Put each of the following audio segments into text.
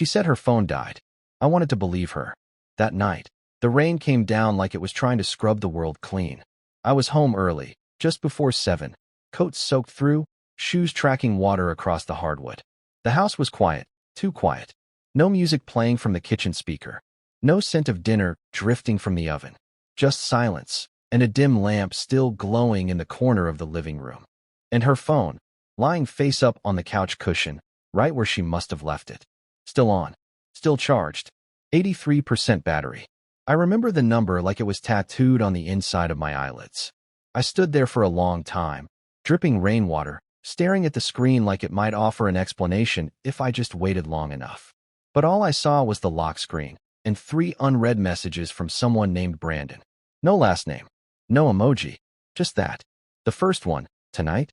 She said her phone died. I wanted to believe her. That night, the rain came down like it was trying to scrub the world clean. I was home early, just before 7, coat soaked through, shoes tracking water across the hardwood. The house was quiet, too quiet. No music playing from the kitchen speaker. No scent of dinner drifting from the oven. Just silence, and a dim lamp still glowing in the corner of the living room. And her phone, lying face up on the couch cushion, right where she must have left it. Still on. Still charged. 83% battery. I remember the number like it was tattooed on the inside of my eyelids. I stood there for a long time, dripping rainwater, staring at the screen like it might offer an explanation if I just waited long enough. But all I saw was the lock screen, and 3 unread messages from someone named Brandon. No last name. No emoji. Just that. The first one, tonight?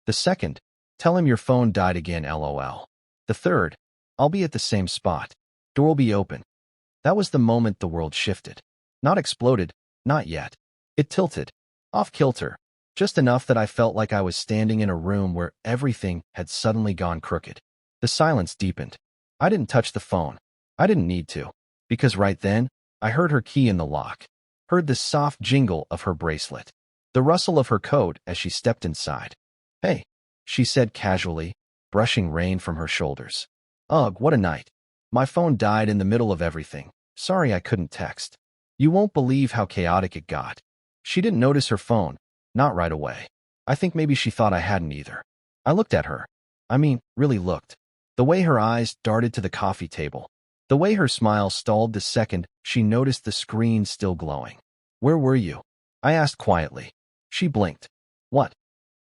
The second, tell him your phone died again, LOL. The third, I'll be at the same spot. Door will be open. That was the moment the world shifted. Not exploded, not yet. It tilted. Off kilter. Just enough that I felt like I was standing in a room where everything had suddenly gone crooked. The silence deepened. I didn't touch the phone. I didn't need to. Because right then, I heard her key in the lock. Heard the soft jingle of her bracelet. The rustle of her coat as she stepped inside. Hey, she said casually, brushing rain from her shoulders. Ugh, what a night. My phone died in the middle of everything. Sorry I couldn't text. You won't believe how chaotic it got. She didn't notice her phone. Not right away. I think maybe she thought I hadn't either. I looked at her. I mean, really looked. The way her eyes darted to the coffee table. The way her smile stalled the second she noticed the screen still glowing. Where were you? I asked quietly. She blinked. What?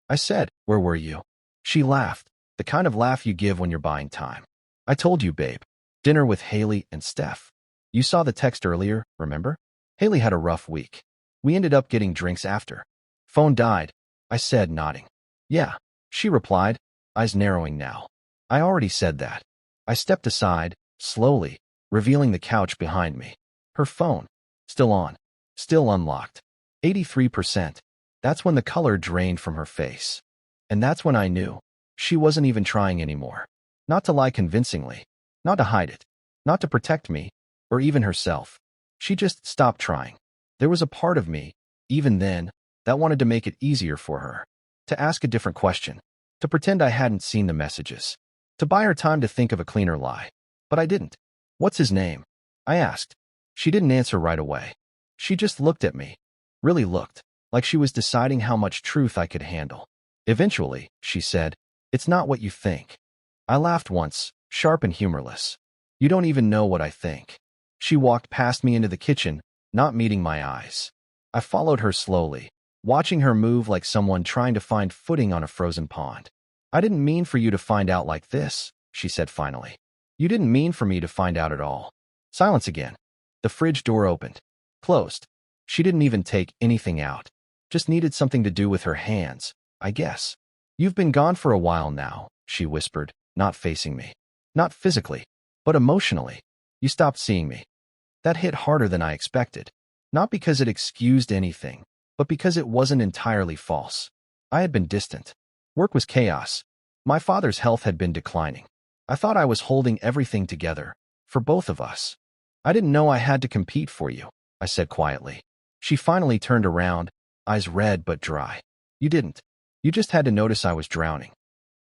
I said, where were you? She laughed, the kind of laugh you give when you're buying time. I told you, babe. Dinner with Haley and Steph. You saw the text earlier, remember? Haley had a rough week. We ended up getting drinks after. Phone died, I said, nodding. Yeah, she replied, eyes narrowing now. I already said that. I stepped aside, slowly, revealing the couch behind me. Her phone. Still on. Still unlocked. 83%. That's when the color drained from her face. And that's when I knew. She wasn't even trying anymore. Not to lie convincingly. Not to hide it. Not to protect me, or even herself. She just stopped trying. There was a part of me, even then, that wanted to make it easier for her. To ask a different question. To pretend I hadn't seen the messages. To buy her time to think of a cleaner lie. But I didn't. What's his name? I asked. She didn't answer right away. She just looked at me. Really looked. Like she was deciding how much truth I could handle. Eventually, she said, it's not what you think. I laughed once, sharp and humorless. You don't even know what I think. She walked past me into the kitchen, not meeting my eyes. I followed her slowly, watching her move like someone trying to find footing on a frozen pond. I didn't mean for you to find out like this, she said finally. You didn't mean for me to find out at all. Silence again. The fridge door opened. Closed. She didn't even take anything out. Just needed something to do with her hands, I guess. You've been gone for a while now, she whispered, not facing me. Not physically, but emotionally. You stopped seeing me. That hit harder than I expected. Not because it excused anything, but because it wasn't entirely false. I had been distant. Work was chaos. My father's health had been declining. I thought I was holding everything together, for both of us. I didn't know I had to compete for you, I said quietly. She finally turned around, eyes red but dry. You didn't. You just had to notice I was drowning.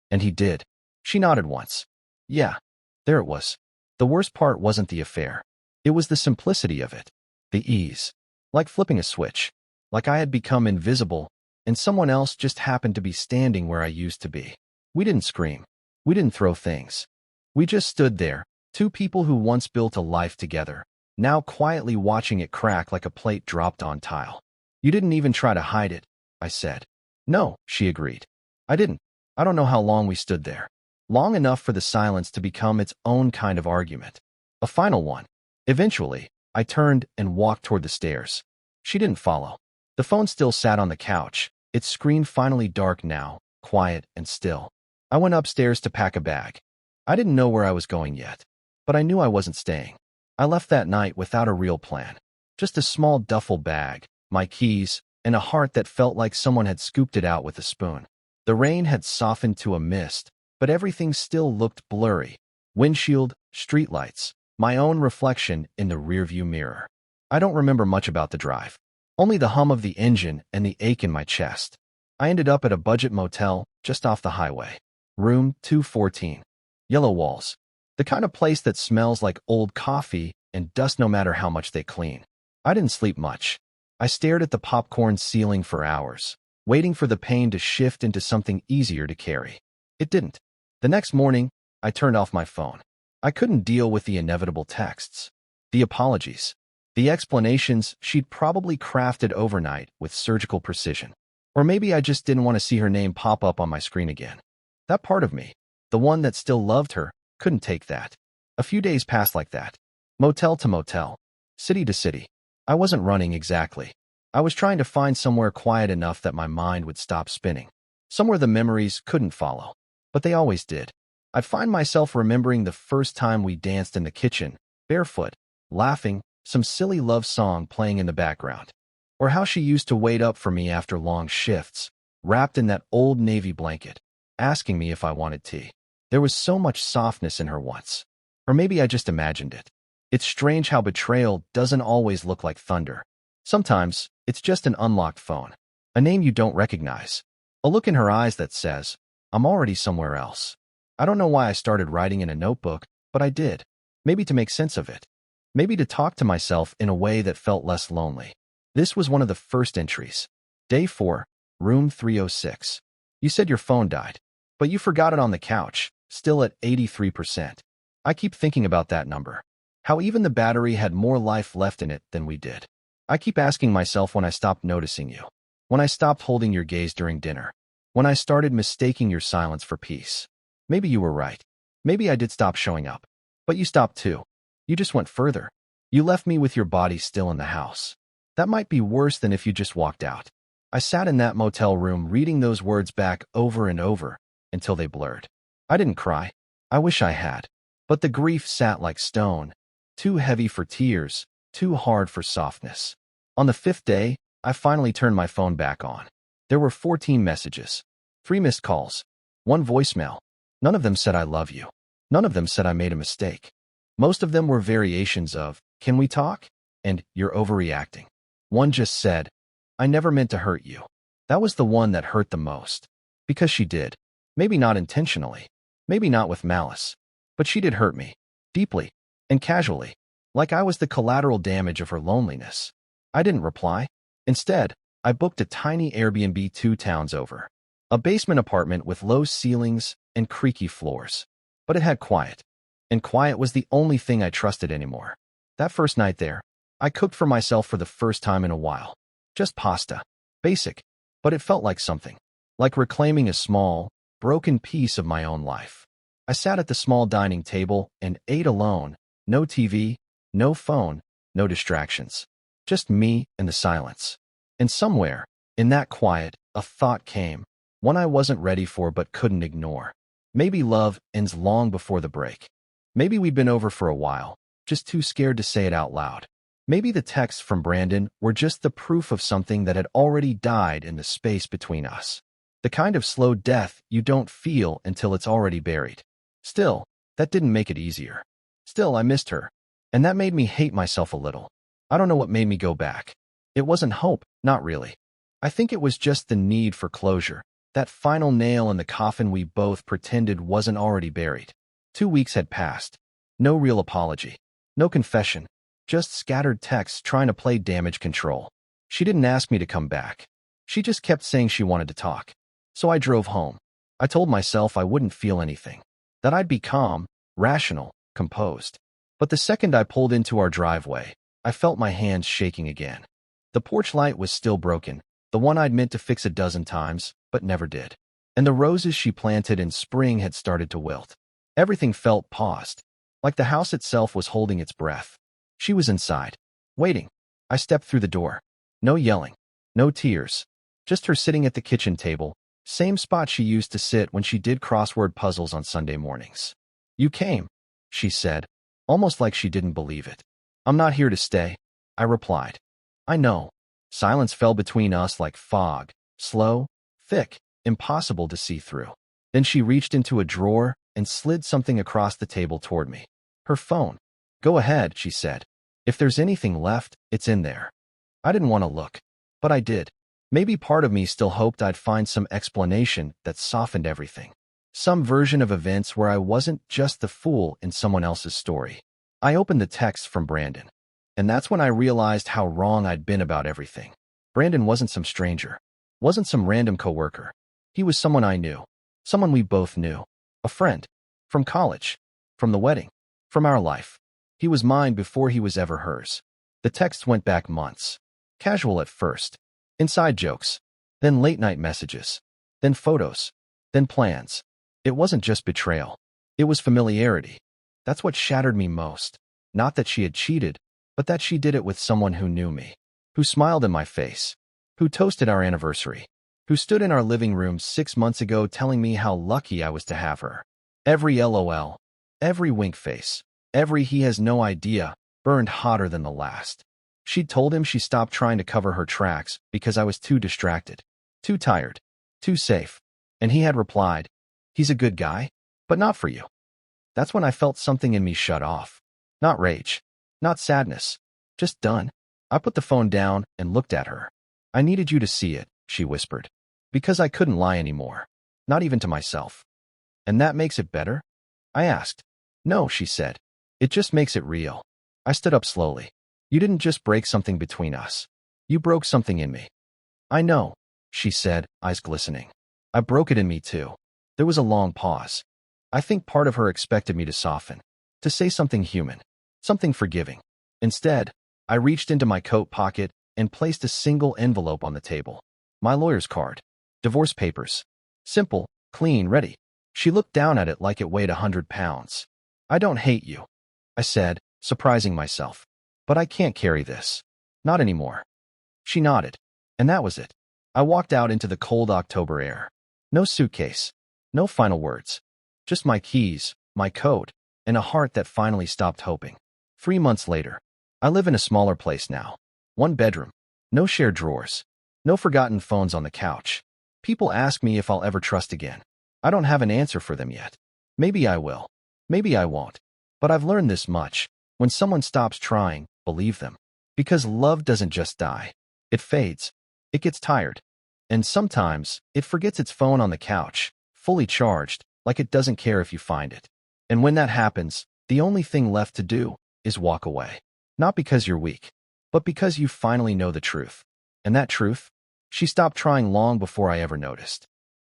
And he did. She nodded once. Yeah, there it was. The worst part wasn't the affair. It was the simplicity of it. The ease. Like flipping a switch. Like I had become invisible, and someone else just happened to be standing where I used to be. We didn't scream. We didn't throw things. We just stood there, two people who once built a life together, now quietly watching it crack like a plate dropped on tile. You didn't even try to hide it, I said. No, she agreed. I didn't. I don't know how long we stood there. Long enough for the silence to become its own kind of argument. A final one. Eventually, I turned and walked toward the stairs. She didn't follow. The phone still sat on the couch, its screen finally dark now, quiet and still. I went upstairs to pack a bag. I didn't know where I was going yet, but I knew I wasn't staying. I left that night without a real plan. Just a small duffel bag, my keys, and a heart that felt like someone had scooped it out with a spoon. The rain had softened to a mist, but everything still looked blurry. Windshield, streetlights, my own reflection in the rearview mirror. I don't remember much about the drive. Only the hum of the engine and the ache in my chest. I ended up at a budget motel just off the highway. Room 214. Yellow walls. The kind of place that smells like old coffee and dust no matter how much they clean. I didn't sleep much. I stared at the popcorn ceiling for hours, waiting for the pain to shift into something easier to carry. It didn't. The next morning, I turned off my phone. I couldn't deal with the inevitable texts, the apologies, the explanations she'd probably crafted overnight with surgical precision. Or maybe I just didn't want to see her name pop up on my screen again. That part of me, the one that still loved her, couldn't take that. A few days passed like that. Motel to motel, city to city. I wasn't running exactly. I was trying to find somewhere quiet enough that my mind would stop spinning. Somewhere the memories couldn't follow. But they always did. I'd find myself remembering the first time we danced in the kitchen, barefoot, laughing, some silly love song playing in the background. Or how she used to wait up for me after long shifts, wrapped in that old navy blanket, asking me if I wanted tea. There was so much softness in her once. Or maybe I just imagined it. It's strange how betrayal doesn't always look like thunder. Sometimes, it's just an unlocked phone, a name you don't recognize, a look in her eyes that says, I'm already somewhere else. I don't know why I started writing in a notebook, but I did. Maybe to make sense of it. Maybe to talk to myself in a way that felt less lonely. This was one of the first entries. Day 4, room 306. You said your phone died, but you forgot it on the couch, still at 83%. I keep thinking about that number. How even the battery had more life left in it than we did. I keep asking myself when I stopped noticing you. When I stopped holding your gaze during dinner. When I started mistaking your silence for peace. Maybe you were right. Maybe I did stop showing up. But you stopped too. You just went further. You left me with your body still in the house. That might be worse than if you just walked out. I sat in that motel room reading those words back over and over until they blurred. I didn't cry. I wish I had. But the grief sat like stone, too heavy for tears, too hard for softness. On the 5th day, I finally turned my phone back on. There were 14 messages, 3 missed calls, 1 voicemail. None of them said I love you. None of them said I made a mistake. Most of them were variations of, can we talk? And you're overreacting. One just said, I never meant to hurt you. That was the one that hurt the most. Because she did. Maybe not intentionally. Maybe not with malice. But she did hurt me. Deeply. And casually. Like I was the collateral damage of her loneliness. I didn't reply. Instead, I booked a tiny Airbnb 2 towns over. A basement apartment with low ceilings and creaky floors. But it had quiet. And quiet was the only thing I trusted anymore. That first night there, I cooked for myself for the first time in a while. Just pasta. Basic. But it felt like something. Like reclaiming a small, broken piece of my own life. I sat at the small dining table and ate alone. No TV, no phone, no distractions. Just me and the silence. And somewhere, in that quiet, a thought came. One I wasn't ready for but couldn't ignore. Maybe love ends long before the break. Maybe we'd been over for a while, just too scared to say it out loud. Maybe the texts from Brandon were just the proof of something that had already died in the space between us. The kind of slow death you don't feel until it's already buried. Still, that didn't make it easier. Still, I missed her. And that made me hate myself a little. I don't know what made me go back. It wasn't hope, not really. I think it was just the need for closure. That final nail in the coffin we both pretended wasn't already buried. 2 weeks had passed. No real apology. No confession. Just scattered texts trying to play damage control. She didn't ask me to come back. She just kept saying she wanted to talk. So I drove home. I told myself I wouldn't feel anything. That I'd be calm, rational, composed. But the second I pulled into our driveway, I felt my hands shaking again. The porch light was still broken, the one I'd meant to fix a dozen times, but never did. And the roses she planted in spring had started to wilt. Everything felt paused, like the house itself was holding its breath. She was inside, waiting. I stepped through the door. No yelling, no tears, just her sitting at the kitchen table, same spot she used to sit when she did crossword puzzles on Sunday mornings. You came, she said, almost like she didn't believe it. I'm not here to stay, I replied. I know. Silence fell between us like fog, slow, thick, impossible to see through. Then she reached into a drawer and slid something across the table toward me. Her phone. Go ahead, she said. If there's anything left, it's in there. I didn't want to look, but I did. Maybe part of me still hoped I'd find some explanation that softened everything. Some version of events where I wasn't just the fool in someone else's story. I opened the text from Brandon, and that's when I realized how wrong I'd been about everything. Brandon wasn't some stranger, wasn't some random coworker. He was someone I knew, someone we both knew, a friend, from college, from the wedding, from our life. He was mine before he was ever hers. The text went back months. Casual at first, inside jokes, then late-night messages, then photos, then plans. It wasn't just betrayal. It was familiarity. That's what shattered me most. Not that she had cheated, but that she did it with someone who knew me, who smiled in my face, who toasted our anniversary, who stood in our living room 6 months ago telling me how lucky I was to have her. Every LOL, every wink face, every he has no idea, burned hotter than the last. She'd told him she stopped trying to cover her tracks because I was too distracted, too tired, too safe. And he had replied, "He's a good guy, but not for you." That's when I felt something in me shut off. Not rage, not sadness, just done. I put the phone down and looked at her. "I needed you to see it," she whispered, "because I couldn't lie anymore, not even to myself." "And that makes it better?" I asked. "No," she said. "It just makes it real." I stood up slowly. "You didn't just break something between us. You broke something in me." "I know," she said, eyes glistening. "I broke it in me too." There was a long pause. I think part of her expected me to soften, to say something human, something forgiving. Instead, I reached into my coat pocket and placed a single envelope on the table. My lawyer's card. Divorce papers. Simple, clean, ready. She looked down at it like it weighed 100 pounds. "I don't hate you," I said, surprising myself. "But I can't carry this. Not anymore." She nodded. And that was it. I walked out into the cold October air. No suitcase. No final words. Just my keys, my coat, and a heart that finally stopped hoping. 3 months later. I live in a smaller place now. 1 bedroom. No shared drawers. No forgotten phones on the couch. People ask me if I'll ever trust again. I don't have an answer for them yet. Maybe I will. Maybe I won't. But I've learned this much. When someone stops trying, believe them. Because love doesn't just die. It fades. It gets tired. And sometimes, it forgets its phone on the couch, fully charged, like it doesn't care if you find it. And when that happens, the only thing left to do is walk away. Not because you're weak, but because you finally know the truth. And that truth? She stopped trying long before I ever noticed.